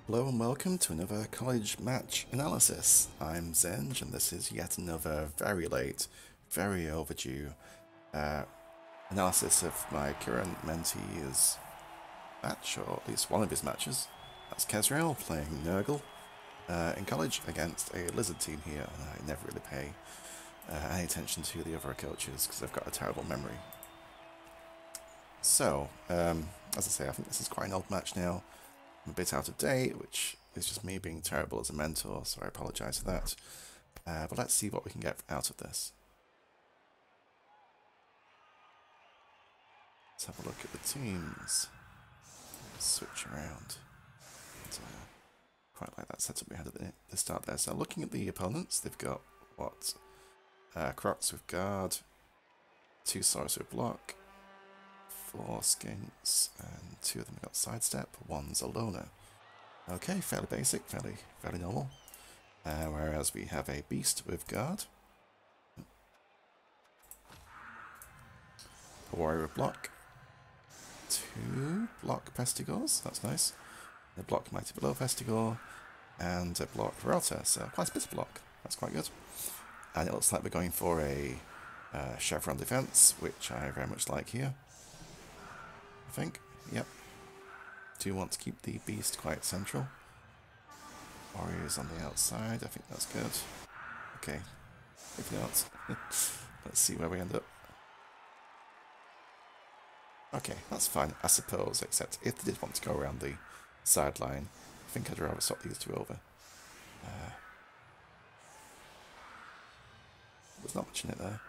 Hello and welcome to another college match analysis. I'm Zenj and this is yet another very late, very overdue uh, analysis of my current mentee's match, or at least one of his matches. That's Kezrael playing Nurgle in college against a Lizard team here, and I never really pay any attention to the other coaches because I've got a terrible memory. So, as I say, I think this is quite an old match now. I'm a bit out of date, which is just me being terrible as a mentor, so I apologise for that. But let's see what we can get out of this. Let's have a look at the teams. Switch around. Quite like that setup we had at the start there. So looking at the opponents, they've got what? Crocs with guard, 2 Saurus with block, 4 skinks, and 2 of them got sidestep, 1's a loner. Okay, fairly basic, fairly normal. Whereas we have a beast with guard, a warrior with block, 2 block pestigors, that's nice, a block mighty below pestigor, and a block rota, so quite a bit of block, that's quite good. And it looks like we're going for a chevron defense, which I very much like here. I think, yep. Do want to keep the beast quite central. Warriors on the outside, I think that's good. Okay, if not, let's see where we end up. Okay, that's fine, I suppose, except if they did want to go around the sideline, I think I'd rather swap these two over. There's not much in it there.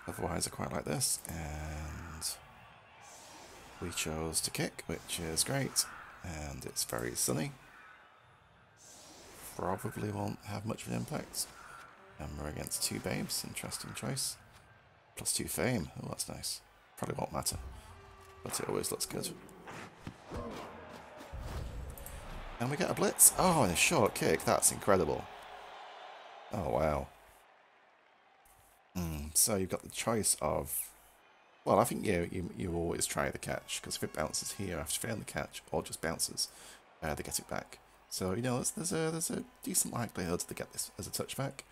Otherwise I quite like this, and we chose to kick, which is great, and it's very sunny. Probably won't have much of an impact. And we're against 2 babes, interesting choice. Plus 2 fame, oh that's nice. Probably won't matter, but it always looks good. And we get a blitz. Oh, and a short kick, that's incredible. Oh wow. So you've got the choice of, well, I think you always try the catch, because if it bounces here after failing the catch, or just bounces, they get it back. So, you know, there's a decent likelihood they get this as a touchback,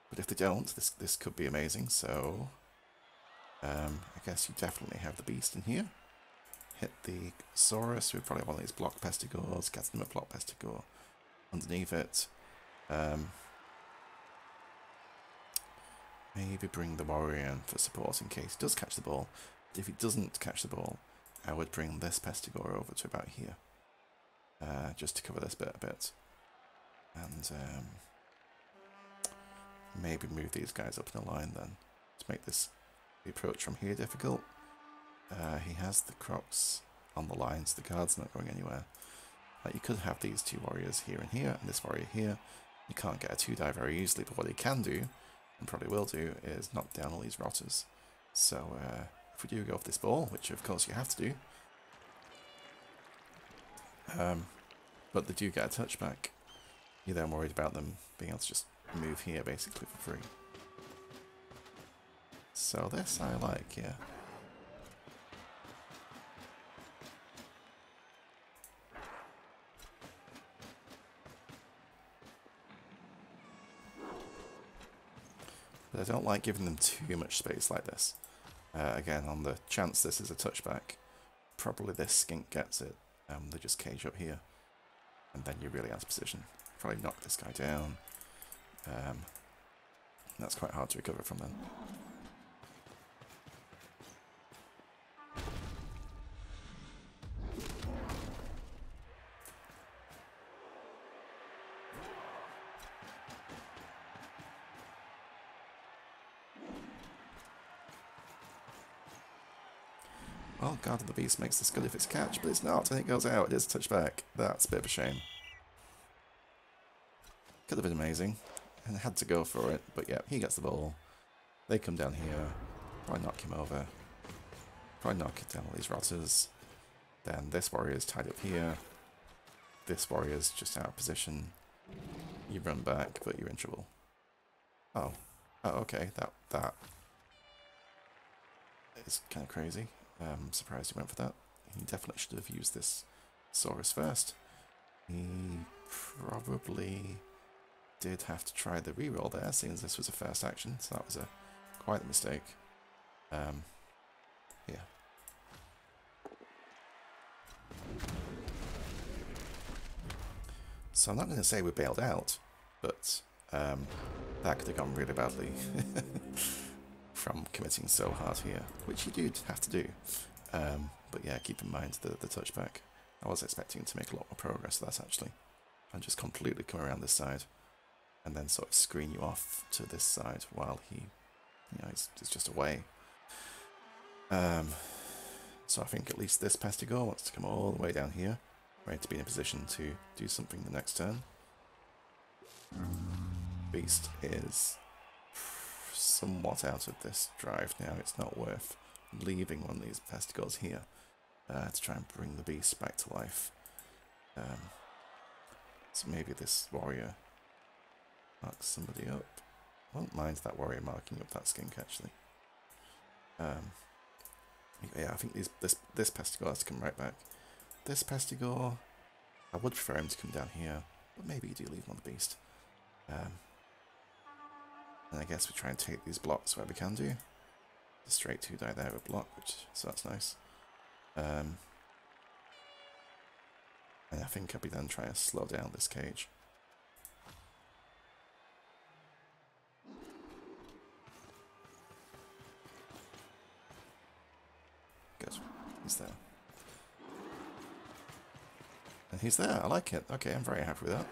but if they don't, this could be amazing, so I guess you definitely have the beast in here. Hit the Saurus with probably one of these block pestigors, get them a block pestigor underneath it. Maybe bring the warrior in for support in case he does catch the ball. But if he doesn't catch the ball, I would bring this pestigor over to about here. Just to cover this bit a bit. And maybe move these guys up in a line then, to make the approach from here difficult. He has the crocs on the line, so the guard's not going anywhere. You could have these 2 warriors here and here, and this warrior here. You can't get a 2-die very easily, but what he can do, and probably will do, is knock down all these rotters. So if we do go off this ball, which of course you have to do, but they do get a touchback, you're then worried about them being able to just move here basically for free. So this I like, yeah. But I don't like giving them too much space like this. Again, on the chance this is a touchback, probably this skink gets it. They just cage up here, and then you're really out of position. Probably knock this guy down. That's quite hard to recover from then. Well, Guard of the Beast makes this good if it's catch, but it's not, and it goes out. It is a touchback. That's a bit of a shame. Could have been amazing, and had to go for it, but yeah, he gets the ball. They come down here, probably knock him over, probably knock down all these rotters. Then this warrior's tied up here. This warrior's just out of position. You run back, but you're in trouble. Oh, okay, that is kind of crazy. I'm surprised he went for that. He definitely should have used this Saurus first. He probably did have to try the reroll there, seeing as this was a first action, so that was quite a mistake. Yeah. So I'm not going to say we bailed out, but that could have gone really badly from committing so hard here, which you do have to do. But yeah, keep in mind the touchback. I was expecting to make a lot more progress with that actually, and just completely come around this side, and then sort of screen you off to this side while he, you know, is just away. So I think at least this Pestigore wants to come all the way down here, ready to be in a position to do something the next turn. Beast is somewhat out of this drive now. It's not worth leaving one of these Pestigores here to try and bring the beast back to life. So maybe this warrior marks somebody up. I won't mind that warrior marking up that skink actually. Yeah, I think this Pestigore has to come right back. This Pestigore, I would prefer him to come down here, but maybe you do leave him on the beast. And I guess we try and take these blocks where we can do. The straight 2 die there with block, so that's nice. And I think I'll be then trying to slow down this cage. Good, he's there. And he's there, I like it. Okay, I'm very happy with that.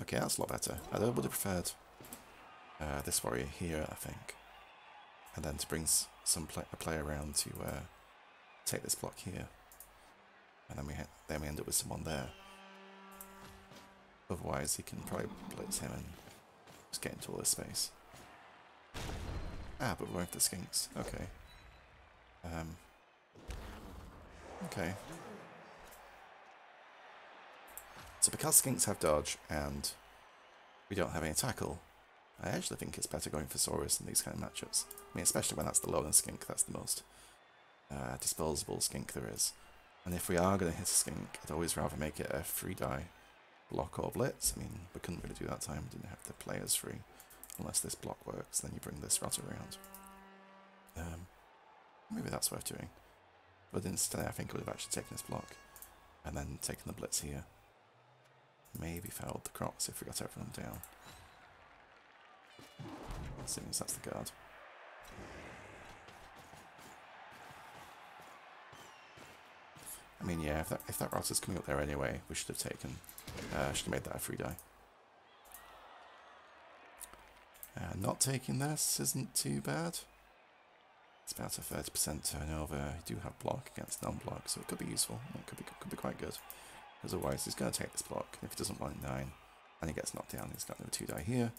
Okay, that's a lot better. I would have preferred this warrior here, I think. And then to bring a player around to take this block here. And then we end up with someone there. Otherwise, he can probably blitz him and just get into all this space. Ah, but we're going for the skinks. Okay. Okay. So because skinks have dodge and we don't have any tackle, I actually think it's better going for Saurus in these kind of matchups. I mean, especially when that's the lowland skink, that's the most disposable skink there is. And if we are going to hit a skink, I'd always rather make it a free die block or blitz. I mean, we couldn't really do that time, we didn't have the players free. Unless this block works, then you bring this rotter around. Maybe that's worth doing. But instead I think I would have actually taken this block and then taken the blitz here. Maybe fouled the crocs if we got everyone down. As soon as that's the guard. I mean, yeah, if that rotter's coming up there anyway, we should have taken, should have made that a free die. Not taking this isn't too bad. It's about a 30% turnover. You do have block against non-block, so it could be useful. It could be quite good. Because otherwise he's going to take this block, and if he doesn't want 9, and he gets knocked down, he's got another 2 die here.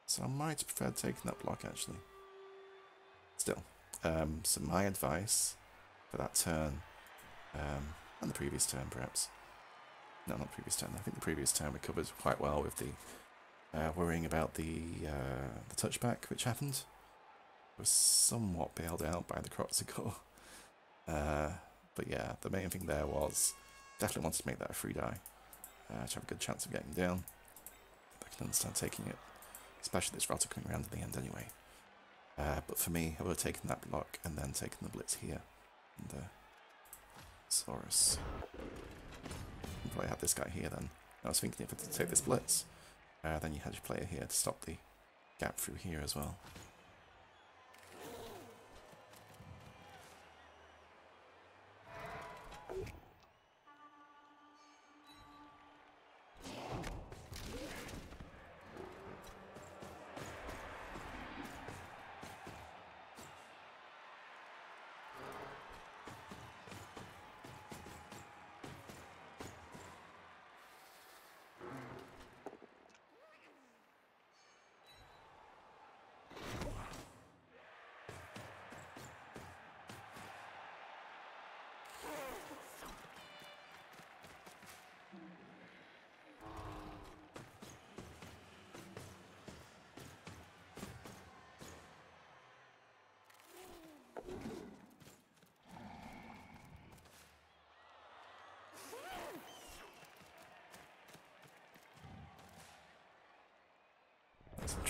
So I might have preferred taking that block, actually. Still. So my advice for that turn, and the previous turn, perhaps. No, not the previous turn. I think the previous turn we covered quite well with the worrying about the touchback, which happened. Was somewhat bailed out by the Croxicore. But yeah, the main thing there was definitely wanted to make that a free die. To have a good chance of getting down. If I can understand taking it. Especially this rotter coming around in the end anyway. But for me, I would have taken that block and then taken the blitz here. And the Saurus. I'd probably have this guy here then. I was thinking if I could take this blitz, then you had your player here to stop the gap through here as well.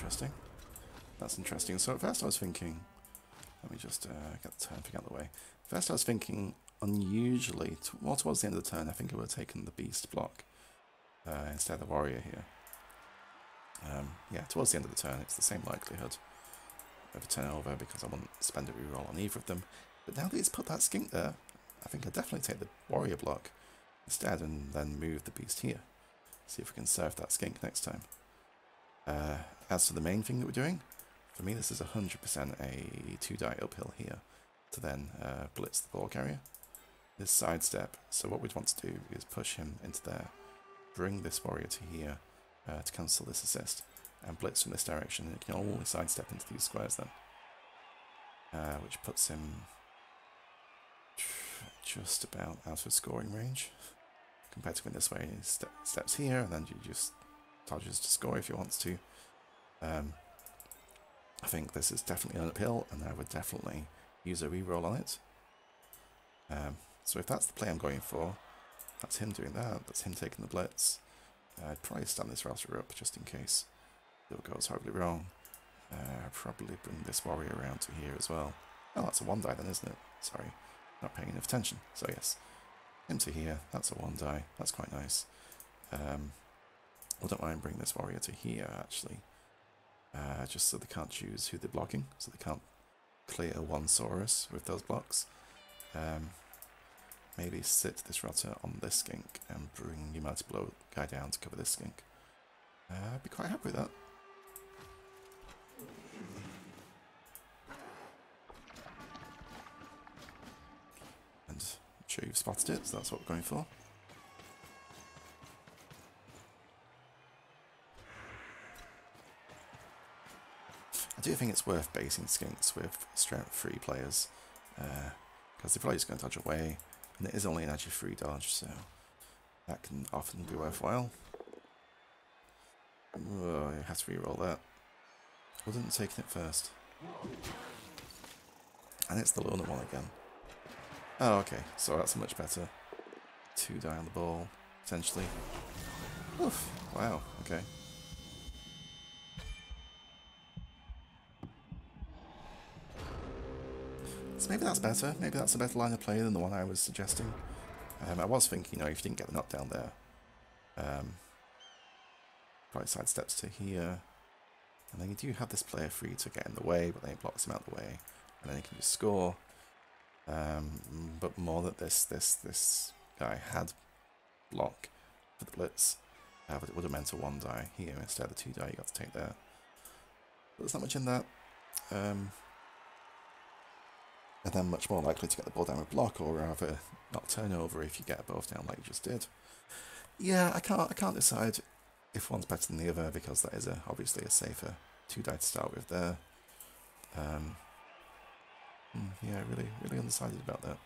interesting. That's interesting. So at first I was thinking, let me just get the turn thing out of the way. First I was thinking, unusually, more towards the end of the turn, I think I would have taken the beast block instead of the warrior here. Yeah, towards the end of the turn, it's the same likelihood of a turnover because I wouldn't spend a reroll on either of them. But now that he's put that skink there, I think I'll definitely take the warrior block instead and then move the beast here. See if we can serve that skink next time. As for the main thing that we're doing, for me this is 100% a 2-die uphill here to then blitz the ball carrier. This sidestep, so what we'd want to do is push him into there, bring this warrior to here to cancel this assist, and blitz from this direction, and it can only sidestep into these squares then. Which puts him just about out of scoring range, compared to going this way. He steps here, and then you just dodges to score if he wants to. I think this is definitely an uphill, and I would definitely use a reroll on it. So if that's the play I'm going for, that's him doing that, that's him taking the blitz. I'd probably stand this router up just in case it goes horribly wrong. Probably bring this warrior around to here as well. Oh, that's a 1-die then, isn't it? Sorry, not paying enough attention. So yes, him to here, that's a 1-die, that's quite nice. I don't mind bringing this warrior to here actually, just so they can't choose who they're blocking, so they can't clear one Saurus with those blocks. Maybe sit this rotter on this skink and bring your mighty blow guy down to cover this skink. I'd be quite happy with that. And I'm sure you've spotted it, so that's what we're going for. I do think it's worth basing skinks with strength 3 players, because they're probably just going to dodge away, and it is only an agi 3 dodge, so that can often be worthwhile. Oh, you have to reroll that. I wouldn't have taken it first. And it's the loner one again. Oh, okay, so that's much better. 2-die on the ball, potentially. Oof, wow, okay. So maybe that's better. Maybe that's a better line of play than the one I was suggesting. I was thinking, you know, if you didn't get the knockdown there, probably sidesteps to here, and then you do have this player free to get in the way, but then he blocks him out of the way, and then he can just score. But more that this guy had block for the blitz, but it would have meant a 1-die here instead of the 2-die you got to take there. But there's not much in that. And then much more likely to get the ball down with block, or rather not turnover if you get both down like you just did. Yeah, I can't decide if one's better than the other, because that is obviously a safer 2-die to start with there. Yeah, really undecided about that.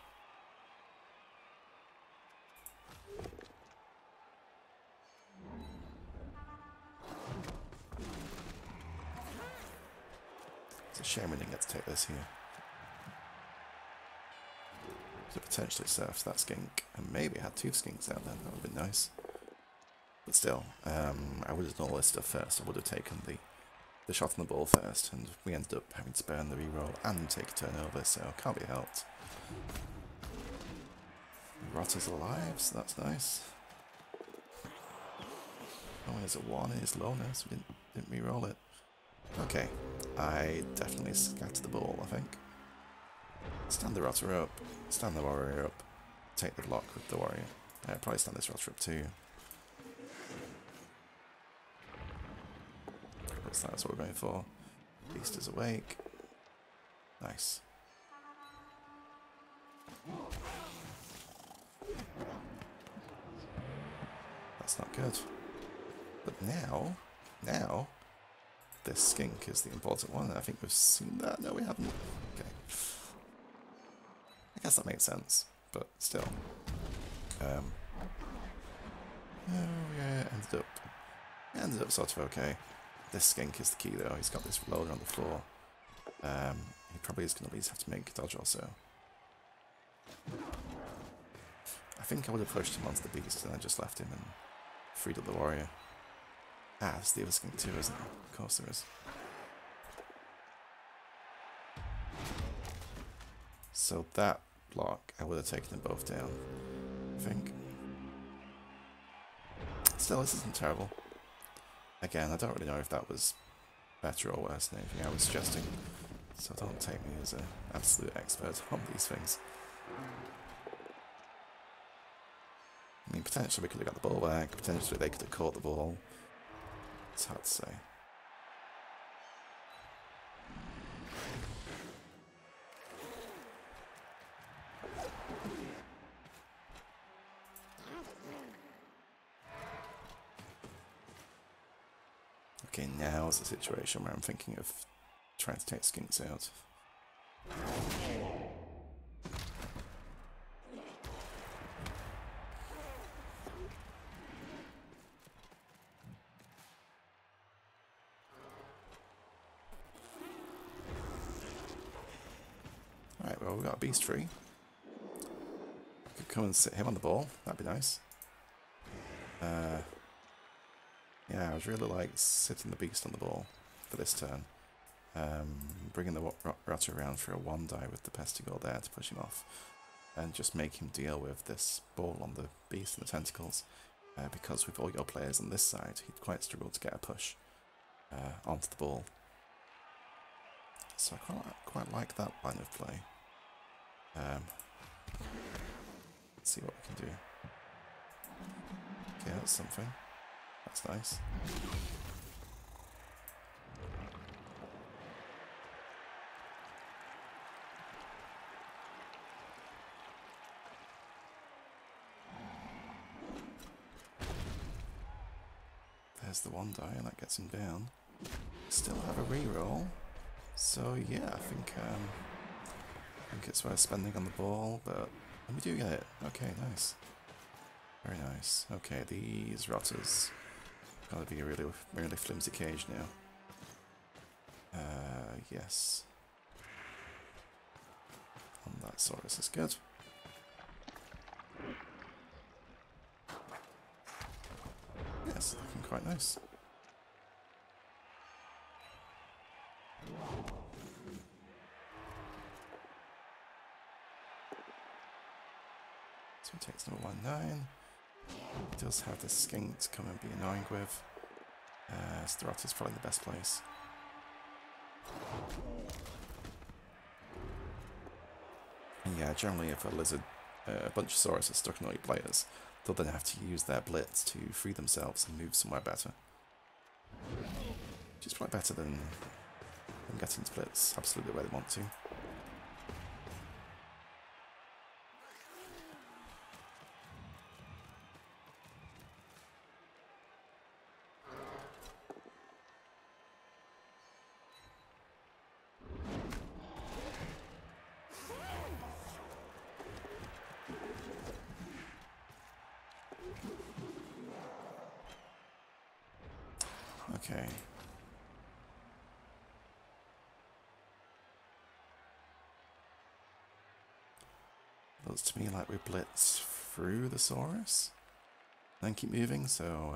It's a shame we didn't get to take this here. To potentially surf that skink, and maybe had 2 skinks out then, that would have been nice. But still, I would have done all this stuff first. I would have taken the shot on the ball first, and we ended up having to burn the reroll and take a turnover, so can't be helped. Rotter's alive, so that's nice. Oh, there's a 1 in his lowness, we didn't reroll it. Okay, I definitely scattered the ball, I think. Stand the rotter up, stand the warrior up, take the block with the warrior. Probably stand this rotter up too. Looks like that's what we're going for. Beast is awake. Nice. That's not good. But now, this skink is the important one. I think we've seen that. No, we haven't. Okay. I guess that makes sense, but still. Oh yeah, ended up sort of okay. This skink is the key though. He's got this loader on the floor. He probably is going to at least have to make a dodge or so. I think I would have pushed him onto the beast and I just left him and freed up the warrior. Ah, there's the other skink too, isn't there? Of course there is. So that block, I would have taken them both down, I think. Still, this isn't terrible. Again, I don't really know if that was better or worse than anything I was suggesting, so don't take me as an absolute expert on these things. I mean, potentially we could have got the ball back, potentially they could have caught the ball. It's hard to say. Okay, now's the situation where I'm thinking of trying to take skinks out. Alright, well, we've got a beast tree. Could come and sit him on the ball, that'd be nice. Yeah, I would really like sitting the beast on the ball for this turn. Bringing the rotter around for a 1-die with the Pestigore there to push him off. And just make him deal with this ball on the beast and the tentacles. Because with all your players on this side, he'd quite struggle to get a push onto the ball. So I quite like that line of play. Let's see what we can do. Okay, that's something. That's nice. There's the 1-die, and that gets him down. Still have a reroll. So yeah, I think it's worth spending on the ball, but we do get it. Okay, nice. Very nice. Okay, these rotters gotta be a really flimsy cage now. Yes. On that Saurus is good. Yes, looking quite nice. So he takes number 1-9. He does have the skink to come and be annoying with. So the Rotter's probably the best place. And yeah, generally if a lizard, a bunch of Saurus are stuck in all your players, they'll then have to use their blitz to free themselves and move somewhere better. Which is probably better than getting to blitz absolutely where they want to. Okay. Looks to me like we blitz through the Saurus, then keep moving, so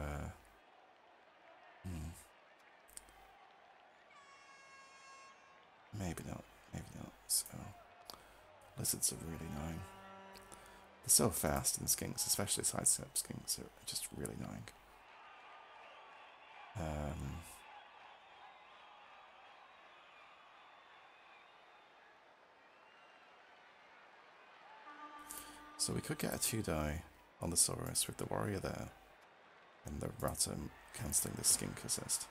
maybe not, so lizards are really annoying. They're so fast, and skinks, especially sidestep skinks, are just really annoying. So we could get a 2-die on the Saurus with the warrior there, and the Rata cancelling the skink assist.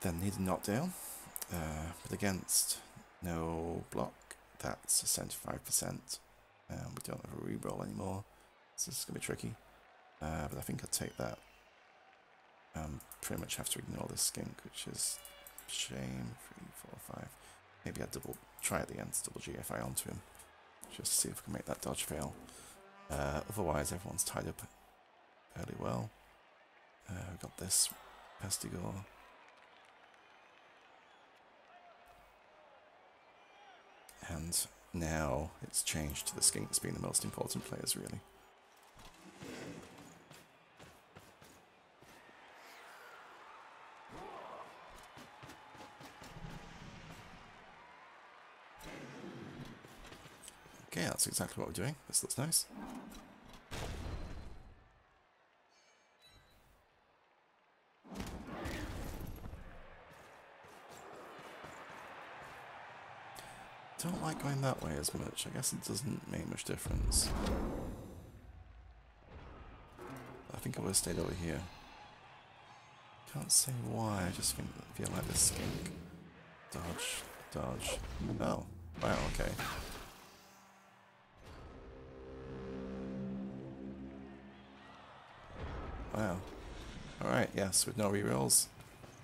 Then need a knockdown, but against no block, that's a 75%. We don't have a reroll anymore, so this is going to be tricky. But I think I'll take that. Pretty much have to ignore this skink, which is a shame. 3, 4, 5. Maybe I'll try at the end to double GFI onto him, just to see if we can make that dodge fail. Otherwise, everyone's tied up fairly well. We've got this Pestigore. And now it's changed to the skinks being the most important players, really. Okay, that's exactly what we're doing. This looks nice. Don't like going that way as much. I guess it doesn't make much difference. I think I would have stayed over here. Can't say why, I just feel like this skink. Dodge, dodge. Oh, wow, okay. Wow. Alright, yes, with no rerolls.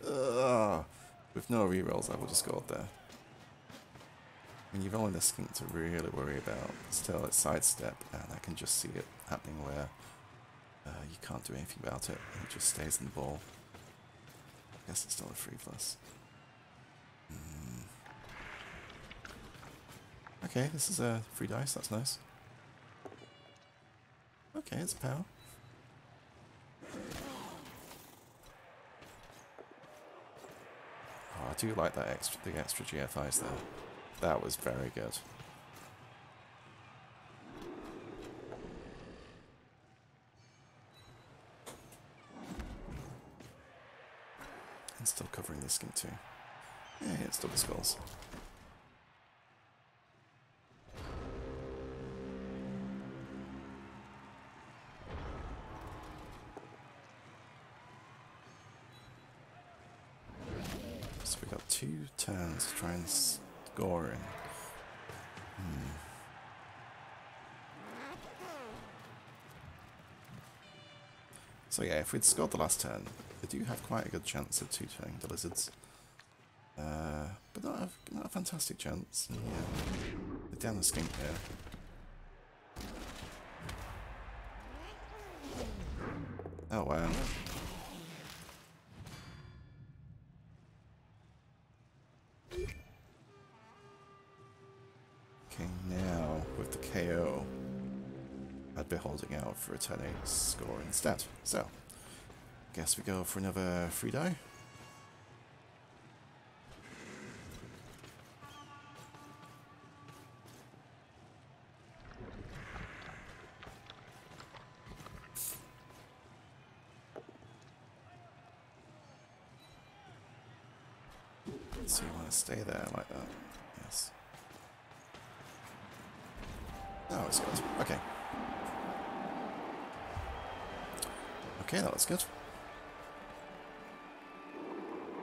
Ugh. With no rerolls, I would have scored there. I mean, you've only the skink to really worry about. Still, it's sidestep, and I can just see it happening where you can't do anything about it. It just stays in the ball. I guess it's still a 3+. Okay, this is a 3 dice, that's nice. Okay, it's power. Oh, I do like that the extra GFIs there. That was very good. And still covering the skink too. Yeah, it still scores. So we got 2 turns to try and score in. So yeah, if we'd scored the last turn, they do have quite a good chance of 2-turning the lizards. But not a fantastic chance. Yeah. They're down the skink here. Oh wow. Okay, now with the KO, I'd be holding out for a 10-8 score instead. So, guess we go for another 3 die. So you want to stay there like that? Yes. Oh, it's good. Okay. Okay, that was good.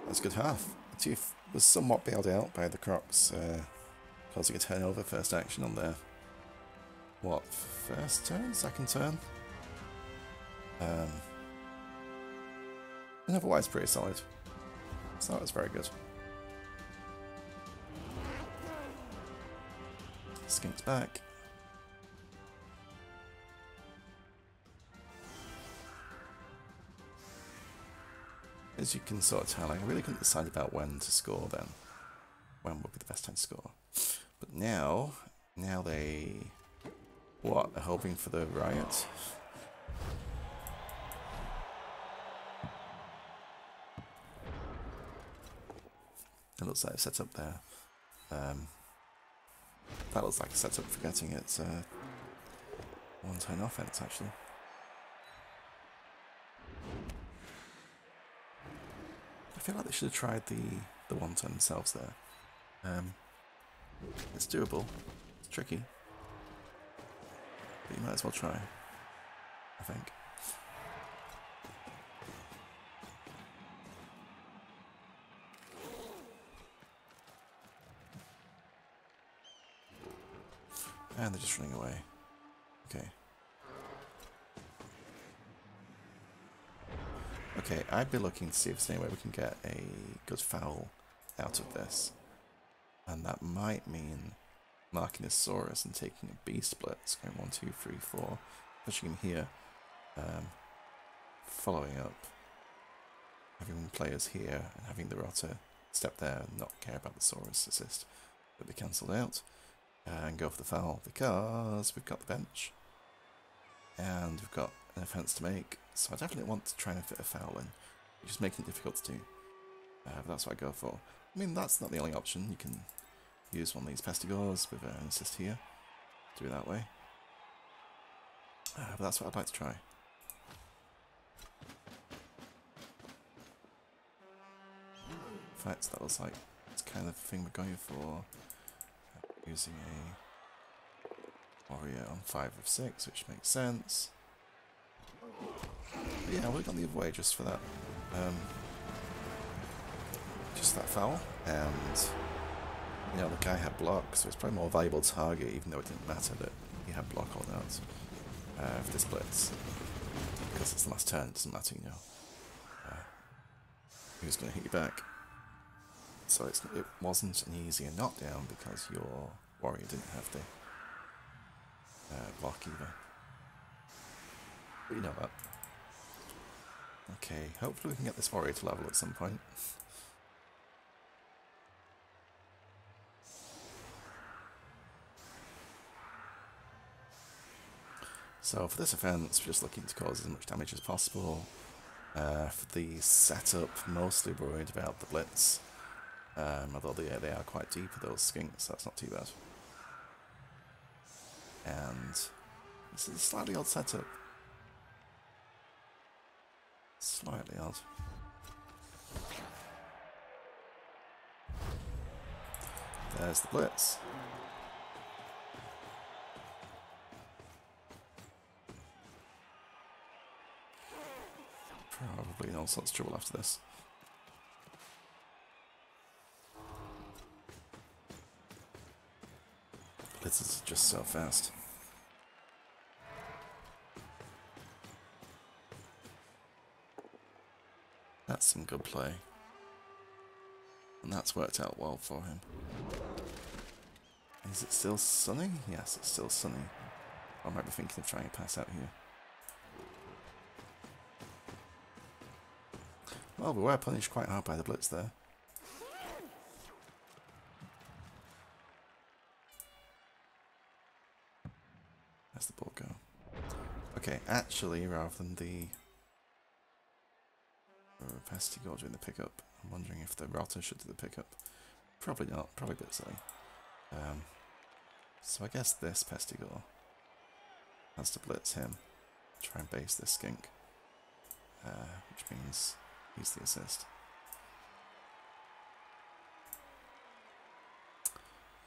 That's a good half. The Tooth was somewhat bailed out by the Crocs, causing a turnover first action on their, what, first turn? Second turn? And otherwise pretty solid. So that was very good. Skink's back. As you can sort of tell, I really couldn't decide about when to score then. When would be the best time to score. But now they, what, are hoping for the riot? It looks like a setup there. That looks like a setup for getting its one-turn offense, actually. I feel like they should have tried the one-turn themselves there. It's doable. It's tricky. But you might as well try, I think. And they're just running away. Okay. Okay, I'd be looking to see if there's any way we can get a good foul out of this. And that might mean marking a Saurus and taking a B split. It's going 1, 2, 3, 4. Pushing him here. Following up. Having players here and having the Rotter step there and not care about the Saurus assist. But be cancelled out. And go for the foul because we've got the bench. And we've got an offence to make. So I definitely want to try and fit a foul in. Which is making it difficult to do. But that's what I go for. I mean, that's not the only option. You can use one of these Pestigores with an assist here do it that way. But that's what I'd like to try. In fact, that was like it's kind of the thing we're going for. Using a warrior on 5 of 6, which makes sense. But yeah, we've gone the other way just for that. Just that foul, and you know the guy had block, so it's probably a more valuable target, even though it didn't matter that he had block or not for this blitz, because it's the last turn. It doesn't matter, you know, who's going to hit you back. So it wasn't an easier knockdown because your warrior didn't have the block either. But you know that. Okay, hopefully we can get this warrior to level at some point. So for this offense, we're just looking to cause as much damage as possible. For the setup, mostly worried about the blitz. Although they are quite deep with those skinks, so that's not too bad. And this is a slightly odd setup. Slightly odd. There's the blitz. Probably in all sorts of trouble after this. Blitz is just so fast. That's some good play. And that's worked out well for him. Is it still sunny? Yes, it's still sunny. I might be thinking of trying to pass out here. Well, we were punished quite hard by the blitz there. Where's the ball go? Okay, actually, rather than the Pestigore doing the pickup, I'm wondering if the Rotter should do the pickup. Probably not, probably a bit silly. So I guess this Pestigore has to blitz him, try and base this skink, which means he's the assist.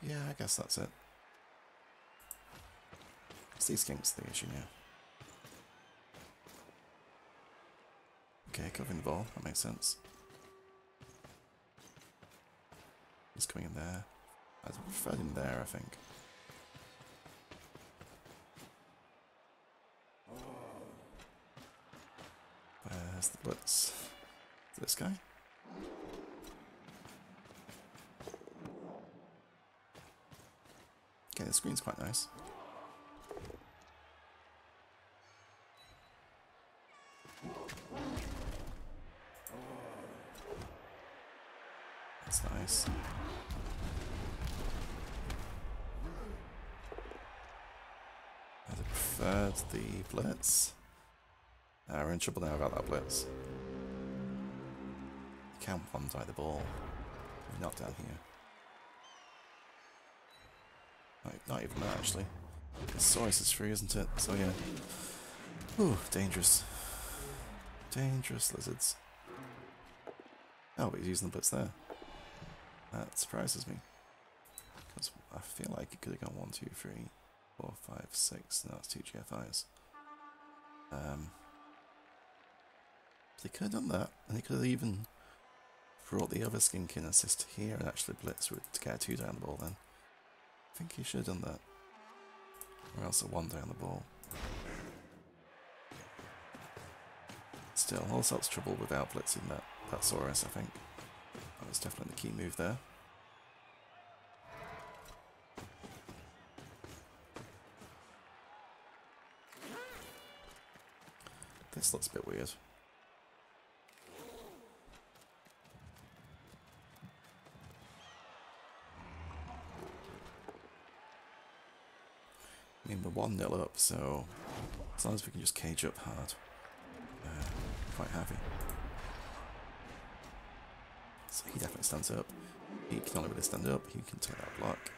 Yeah, I guess that's it. It's these skinks the issue now. Okay, covering the ball, that makes sense. He's coming in there. I'd prefer him there, I think. Where's the blitz? This guy? Okay, the screen's quite nice. That's nice. I'd have preferred the blitz. We're in trouble now about that blitz. You can one-die the ball. Not down here. Not even that, actually. The Saurus is free, isn't it? So yeah. Ooh, dangerous. Dangerous lizards. Oh, but he's using the blitz there. That surprises me. Because I feel like it could have gone 1, 2, 3, 4, 5, 6. No, it's 2 GFIs. They could have done that, and they could have even brought the other skink in assist here and actually blitz to get a 2 down the ball then. I think he should have done that. Or else a 1 down the ball. Still, all sorts of trouble without blitzing that Saurus, I think. That was definitely the key move there. This looks a bit weird. I mean, we're 1-0 up, so as long as we can just cage up hard, quite happy. So he definitely stands up. He can only really stand up. He can take that block.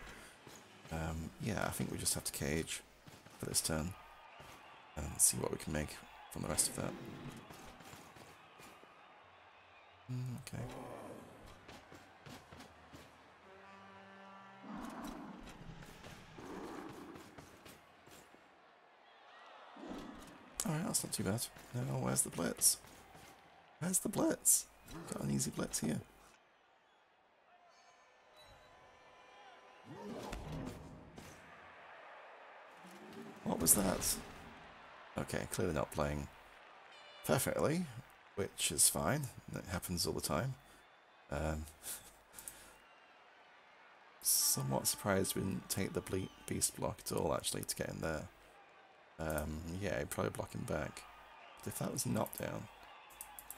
Yeah, I think we just have to cage for this turn and see what we can make from the rest of that. Okay. Alright, that's not too bad. Now, where's the blitz? Where's the blitz? Got an easy blitz here. What was that? Okay, clearly not playing perfectly, which is fine. It happens all the time. Somewhat surprised we didn't take the beast block at all, actually, to get in there. Yeah, he'd probably block him back. But if that was knockdown,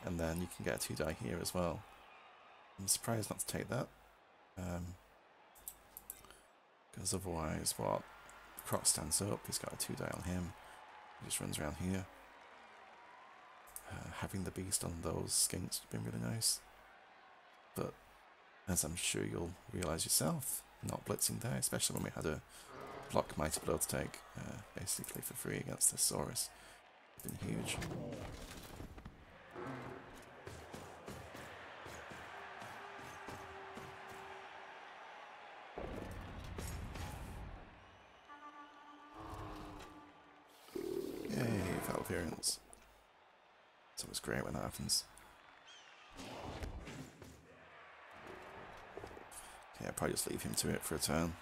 and then you can get a 2-die here as well. I'm surprised not to take that. Because otherwise, what? Croc stands up, he's got a 2-die on him. He just runs around here. Having the beast on those skinks would have been really nice. But, as I'm sure you'll realise yourself, not blitzing there, especially when we had a block mighty blow to take, basically for free against this Saurus. It's been huge. Yay, foul appearance. It's always great when that happens. Okay, I'll probably just leave him to it for a turn.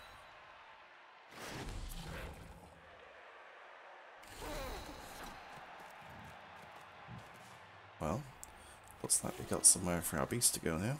Well, looks like we got somewhere for our beast to go now.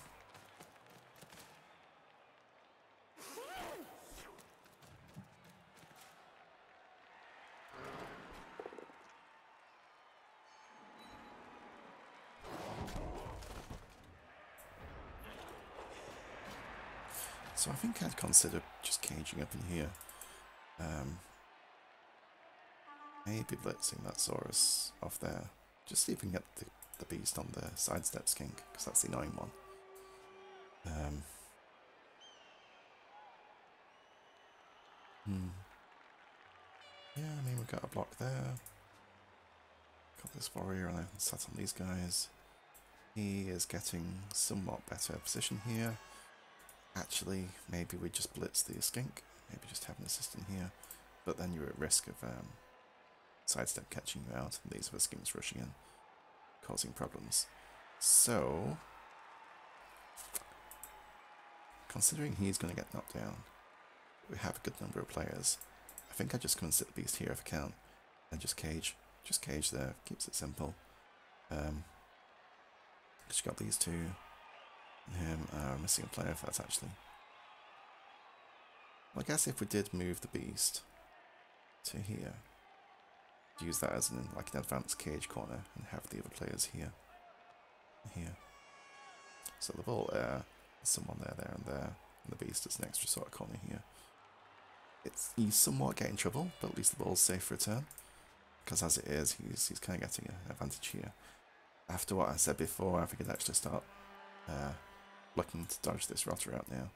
So I think I'd consider just caging up in here. Maybe blitzing that Saurus off there. Just see if we can get the beast on the sidestep skink, because that's the annoying one. Yeah, I mean, we've got a block there. Got this warrior and I sat on these guys. He is getting somewhat better position here. Actually, maybe we just blitz the skink. Maybe just have an assistant here. But then you're at risk of sidestep catching you out, and these are the skinks rushing in, causing problems. So, considering he's going to get knocked down, we have a good number of players. I think I just come and sit the beast here if I can, and just cage. Just cage there, keeps it simple. Because you got these two, and him, missing a player if that's actually. Well, I guess if we did move the beast to here, use that as an advanced cage corner and have the other players here, here. So the ball there's someone there, and there, and the beast is an extra sort of corner here. You somewhat get in trouble, but at least the ball's safe for a turn. Because as it is, he's kind of getting an advantage here. After what I said before, I think I'd actually start looking to dodge this rotter out now.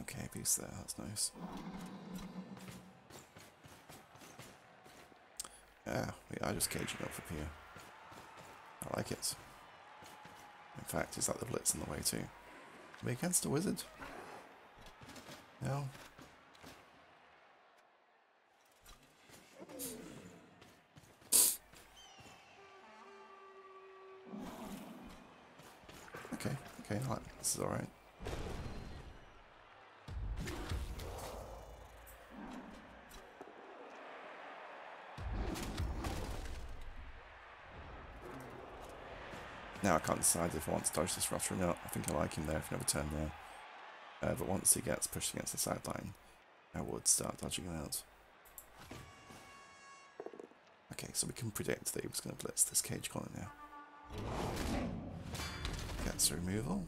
Okay, beast there, that's nice. Yeah, we are just caging up here. I like it. In fact, is that the blitz in the way too? Are we against a wizard? No? Okay, this is alright. Now I can't decide if I want to dodge this rotter or not. I think I like him there for another turn now. But once he gets pushed against the sideline, I would start dodging him out. Okay, so we can predict that he was going to blitz this cage corner now. Gets a removal.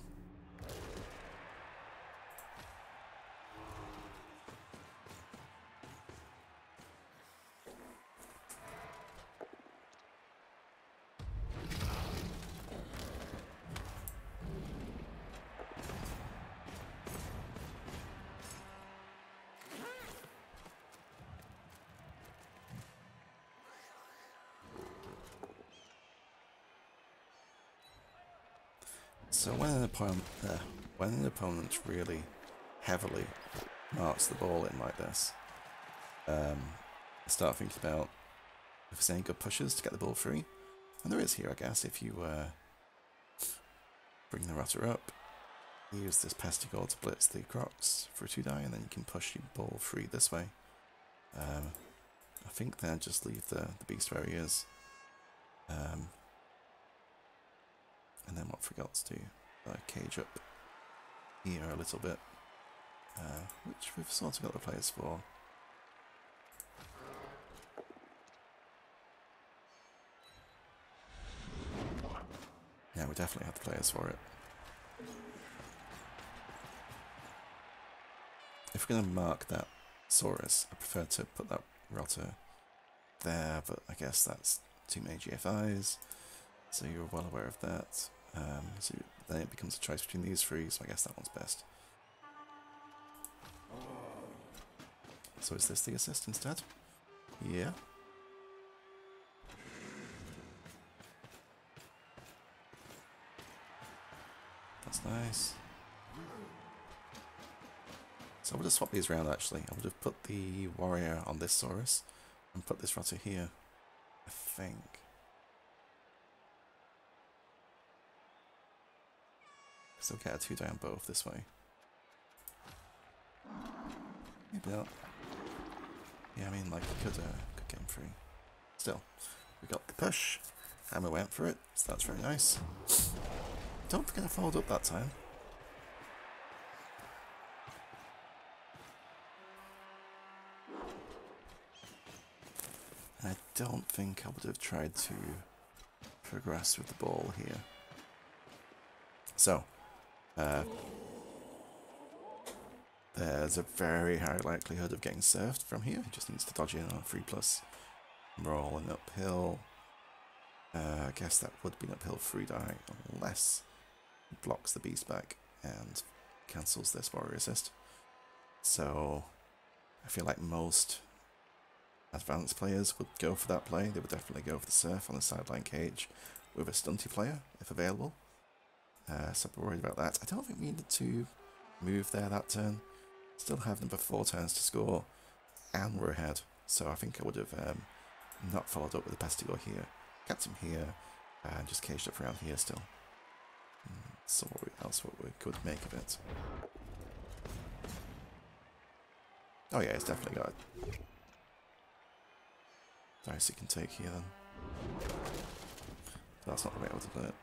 So when an opponent really heavily marks the ball in like this, I start thinking about if there's any good pushes to get the ball free. And there is here, I guess, if you bring the Rotter up, use this Pestigore to blitz the Crocs for a 2-die, and then you can push your ball free this way. I think then just leave the Beast where he is. And then what I forgot to do, cage up here a little bit, which we've sort of got the players for. Yeah, we definitely have the players for it. If we're going to mark that Saurus, I prefer to put that Rotter there, but I guess that's too many GFIs, so you're well aware of that. So then it becomes a choice between these three, so I guess that one's best. So is this the assist instead? Yeah. That's nice. So I would have swapped these around actually. I would have put the warrior on this Saurus and put this Rotter here, I think. So we'll get a 2-die on both this way. Maybe not. Yeah, I mean, like, we could get him free. Still, we got the push, and we went for it, so that's very nice. Don't forget I followed up that time. And I don't think I would have tried to progress with the ball here. So, there's a very high likelihood of getting surfed from here. He just needs to dodge in on a 3+. Rolling uphill. I guess that would be an uphill 3-die unless he blocks the beast back and cancels this warrior assist. So I feel like most advanced players would go for that play. They would definitely go for the surf on the sideline cage with a stunty player if available. So I'm worried about that. I don't think we needed to move there that turn. Still have number 4 turns to score, and we're ahead. So I think I would have not followed up with the Pestigore here, kept him here, and just caged up around here still. So what else we could make of it? Oh yeah, it's definitely got dice it can take here then. But that's not the way I would have done it.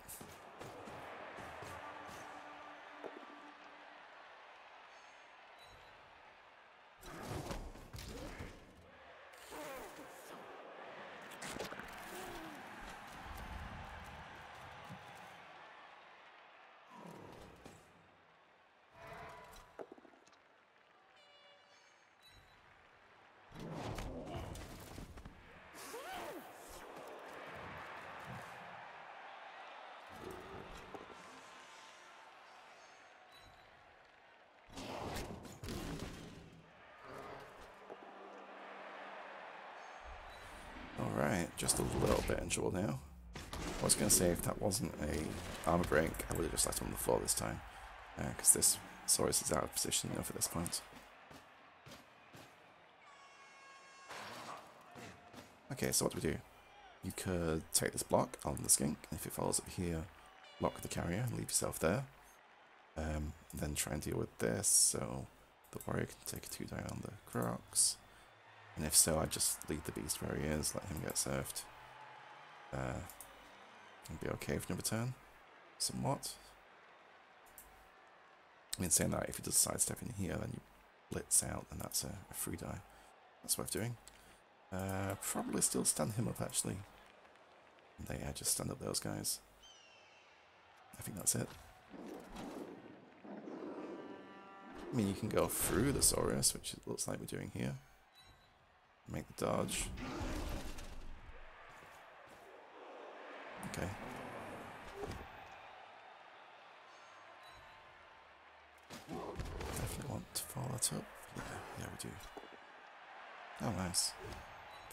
Alright, just a little bit in trouble now. I was going to say if that wasn't a armor break, I would have just left him on the floor this time. Because this Saurus is out of position enough at this point. Okay, so what do we do? You could take this block on the skink, and if it follows up here, block the carrier and leave yourself there. Then try and deal with this, so the warrior can take a 2-die on the Crocs. And if so, I'd just leave the beast where he is, let him get surfed. And be okay for another turn, somewhat. I mean, saying that, if he does sidestep in here, then you blitz out, and that's a 3-die. That's worth doing. Probably still stand him up, actually. And they just stand up those guys. I think that's it. I mean, you can go through the Saurus, which it looks like we're doing here. Make the dodge. Okay. Definitely want to follow that up. Yeah, we do. Oh, nice.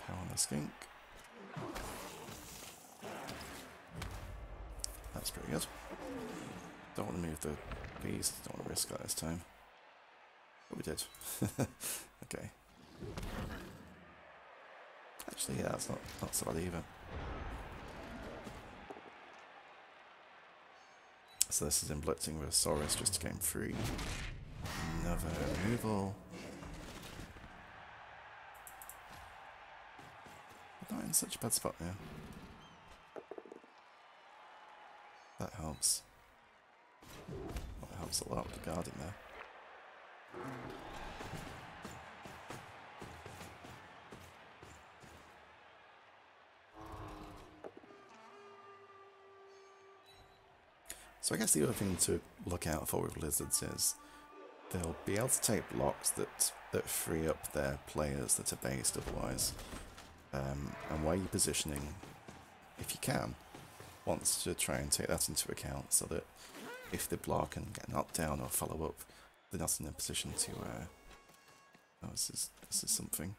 Power on the skink. That's pretty good. Don't want to move the beast, don't want to risk that this time. But we did. Okay. Actually, yeah, that's not so bad either. So this is him blitzing with Saurus just to gain free. Another removal. But not in such a bad spot now. That helps. Well, it helps a lot with the guard in there. So I guess the other thing to look out for with Lizards is they'll be able to take blocks that free up their players that are based otherwise. And where you're positioning, if you can, wants to try and take that into account so that if they block and get knocked down or follow up, they're not in a position to... oh, this is something.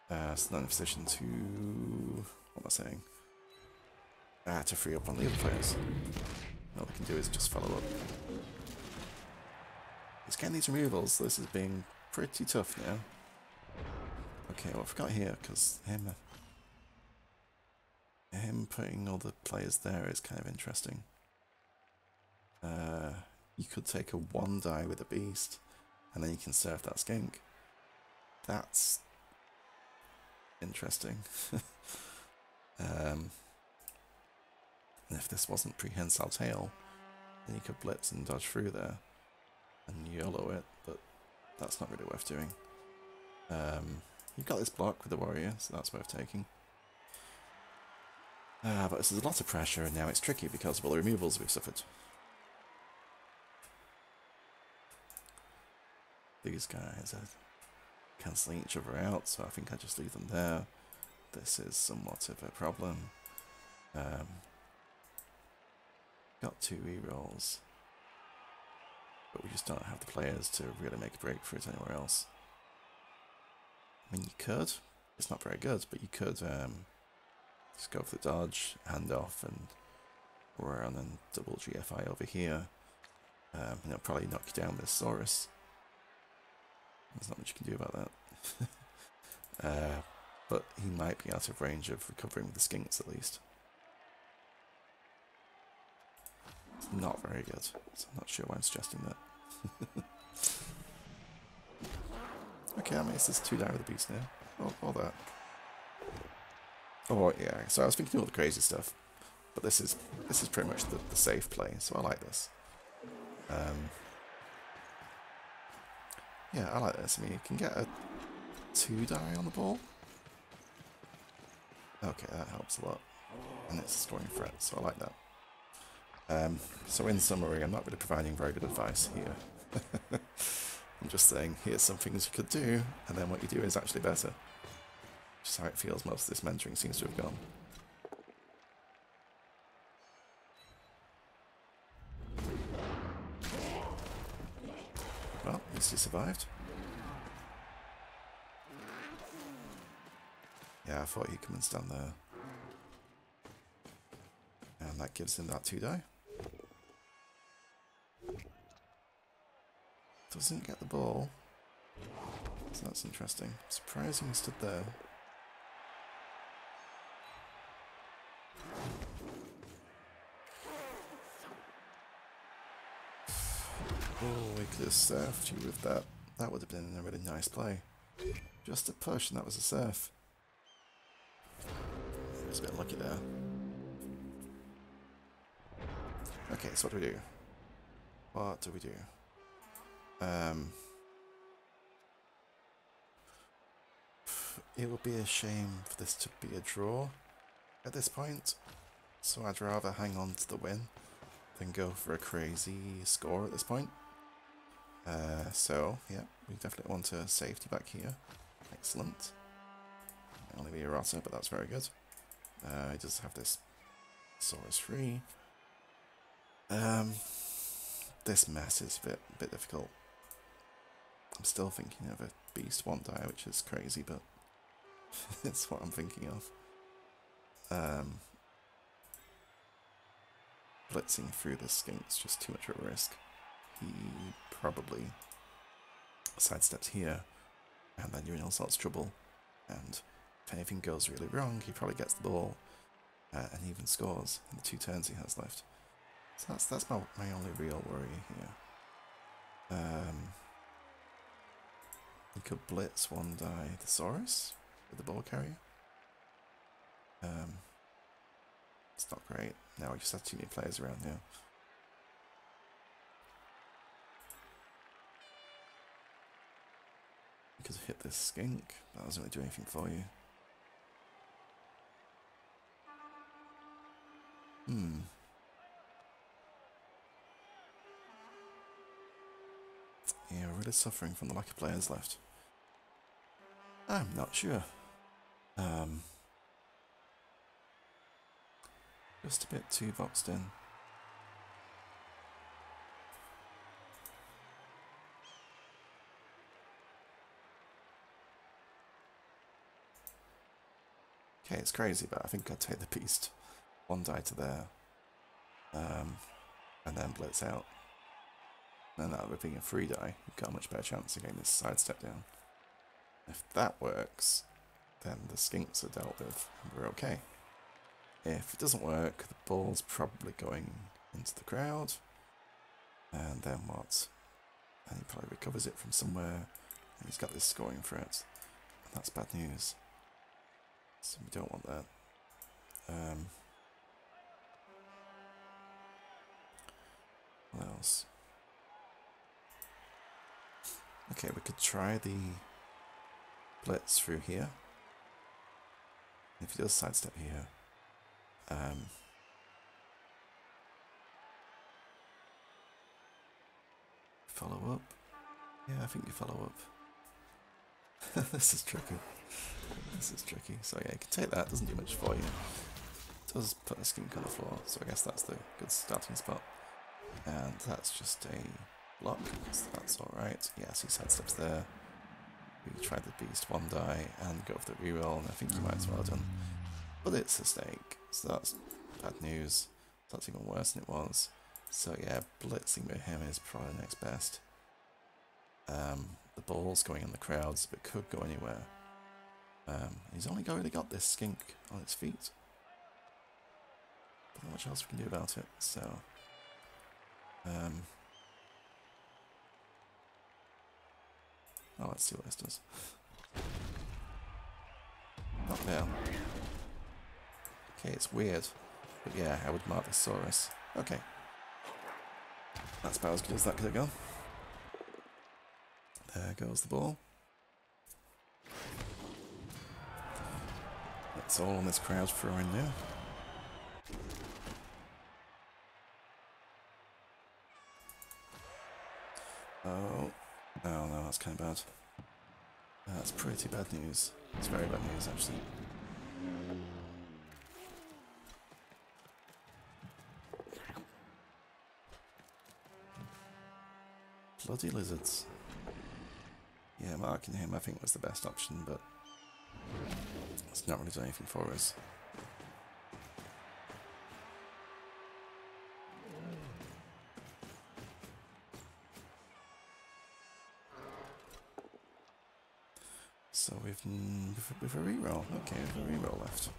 So not in a position to... what am I saying? To free up on the other players. All they can do is just follow up. He's getting these removals. This is being pretty tough now. Okay, well I forgot here, because him putting all the players there is kind of interesting. You could take a 1-die with a beast, and then you can serve that skink. That's interesting. And if this wasn't prehensile tail, then you could blitz and dodge through there and YOLO it, but that's not really worth doing. You've got this block with the warrior, so that's worth taking. But this is a lot of pressure, and now it's tricky because of all the removals we've suffered. These guys are cancelling each other out, so I think I just leave them there. This is somewhat of a problem. Got 2 rerolls, but we just don't have the players to really make a break for it anywhere else. I mean, you could. It's not very good, but you could just go for the dodge, hand off, and run and double GFI over here. And it'll probably knock you down with Saurus. There's not much you can do about that. But he might be out of range of recovering with the skinks at least. It's not very good, so I'm not sure why I'm suggesting that. Okay, I mean, this is 2 down with the beast now. Oh, all that. Oh yeah, so I was thinking all the crazy stuff, but this is pretty much the safe play, so I like this. Yeah, I like this. I mean, you can get a 2-die on the ball. Okay, that helps a lot, and it's a scoring threat, so I like that. So in summary, I'm not really providing very good advice here. I'm just saying, here's some things you could do, and then what you do is actually better. Which is how it feels most of this mentoring seems to have gone. Well, at least he survived. Yeah, I thought he'd come and stand there. And that gives him that 2-die. Doesn't get the ball. So that's interesting. Surprising he stood there. Oh, we could have surfed you with that. That would have been a really nice play. Just a push and that was a surf. I was a bit lucky there. Okay, so what do we do? What do we do? It would be a shame for this to be a draw at this point, so I'd rather hang on to the win than go for a crazy score at this point. So, yeah, we definitely want a safety back here. Excellent. Only be a rotter, but that's very good. He does have this Saurus free. This mess is a bit difficult. I'm still thinking of a beast 1-die, which is crazy, but it's what I'm thinking of. blitzing through the skink's just too much of a risk. He probably sidesteps here, and then you're in all sorts of trouble. And if anything goes really wrong, he probably gets the ball and even scores in the 2 turns he has left. So that's my only real worry here. He could blitz one die Thesaurus with the ball carrier. It's not great. Now we just have too many players around here. You could hit this skink, but that doesn't really do anything for you. Yeah, we're really suffering from the lack of players left. I'm not sure. Just a bit too boxed in. Okay, it's crazy, but I think I'd take the beast. 1 die to there. And then blitz out. And that would be a 3 die. You've got a much better chance of getting this sidestep down. If that works, then the skinks are dealt with, and we're okay. If it doesn't work, the ball's probably going into the crowd. And then what? And he probably recovers it from somewhere. And he's got this scoring threat. And that's bad news. So we don't want that. What else? Okay, we could try the blitz through here. If he does sidestep here, follow up. Yeah, I think you follow up. This is tricky. This is tricky. So yeah, you can take that. Doesn't do much for you. It does put a skink on the floor, so I guess that's the good starting spot. And that's just a block, so that's alright. Yes, he sidesteps there. We tried the beast 1 die and go for the reroll, and I think you might as well have done. But it's a snake, so that's bad news. That's even worse than it was. So yeah, blitzing with him is probably the next best. The ball's going in the crowds, but could go anywhere. He's only really got this skink on its feet. Not much else we can do about it, so... oh, let's see what this does. Not down. Okay, it's weird. But yeah, I would mark the Saurus. Okay. That's about as good as that could have gone. There goes the ball. It's all on this crowd throwing now. Oh, no, that's kind of bad. That's pretty bad news. It's very bad news, actually. Bloody lizards. Yeah, marking him I think was the best option, but it's not really done anything for us. So with a reroll. Okay, with a reroll left.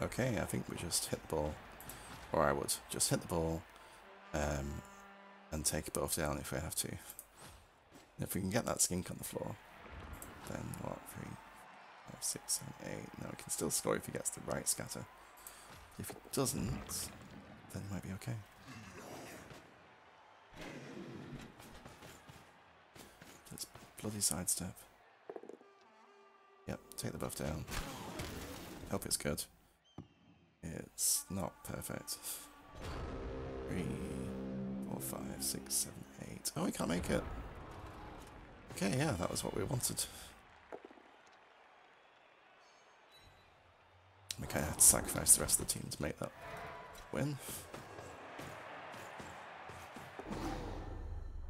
Okay, I think we just hit the ball. Or I would just hit the ball and take both down if we have to. And if we can get that skink on the floor, then what? 3, 5, 6, 7, 8. No, we can still score if he gets the right scatter. If he doesn't, then it might be okay. Just bloody sidestep. Yep, take the buff down. Hope it's good. It's not perfect. 3, 4, 5, 6, 7, 8. Oh, we can't make it. Okay, yeah, that was what we wanted. We kind of had to sacrifice the rest of the team to make that win.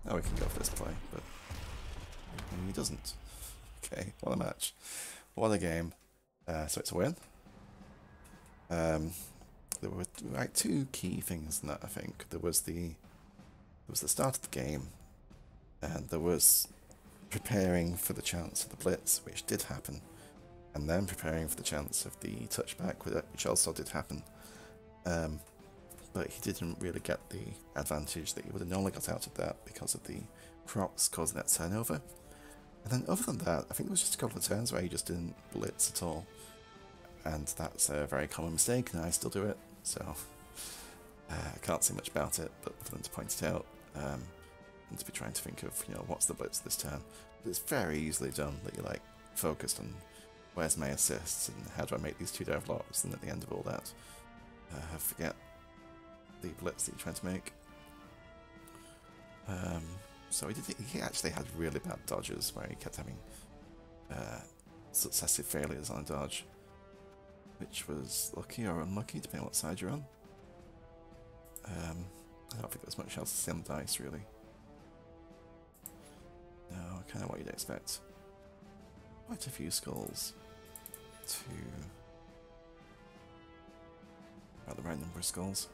Oh, we can go for this play, but And he doesn't. Okay, what a match. What a game. So it's a win. There were like two key things in that, I think. There was the start of the game, and there was preparing for the chance of the blitz, which did happen, and then preparing for the chance of the touchback, which also did happen. But he didn't really get the advantage that he would have normally got out of that because of the Crocs causing that turnover. And then other than that, I think there was just a couple of turns where he just didn't blitz at all. And that's a very common mistake, and I still do it, so I can't say much about it, but for them to point it out, and to be trying to think of, you know, what's the blitz this turn. But it's very easily done, that you're like focused on where's my assists and how do I make these two dive blocks, and at the end of all that, forget the blitz that you're trying to make. So he actually had really bad dodges where he kept having successive failures on a dodge, which was lucky or unlucky, depending on what side you're on. I don't think there's much else to see on the dice, really. No, kind of what you'd expect. Quite a few skulls to... about the right number of skulls.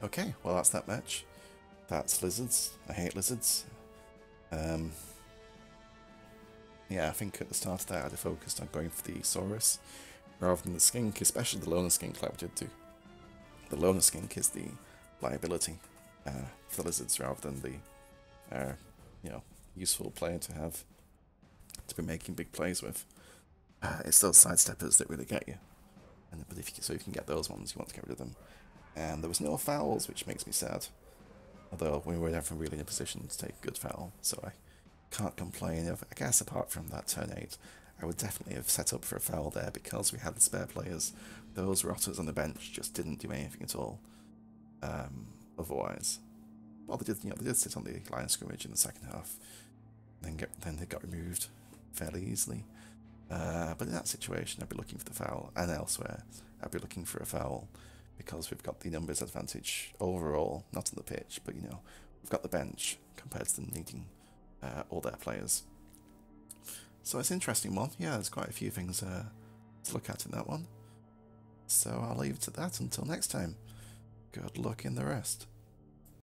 Okay, well that's that match. That's lizards. I hate lizards. Yeah, I think at the start of that I'd have focused on going for the Saurus rather than the skink, especially the loner skink like we did do. The loner skink is the liability for the lizards rather than the you know, useful player to have to be making big plays with. It's those sidesteppers that really get you. But if you can get those ones, you want to get rid of them. And there was no fouls, which makes me sad. Although we were never really in a position to take a good foul, so I can't complain. I guess apart from that turn 8, I would definitely have set up for a foul there because we had the spare players. Those rotters on the bench just didn't do anything at all. Otherwise, well, they did sit on the line of scrimmage in the second half, then they got removed fairly easily. But in that situation, I'd be looking for the foul, and elsewhere, I'd be looking for a foul because we've got the numbers advantage overall, not on the pitch, but you know, we've got the bench compared to them needing all their players. So it's an interesting one. Yeah, there's quite a few things to look at in that one. So I'll leave it at that until next time. Good luck in the rest.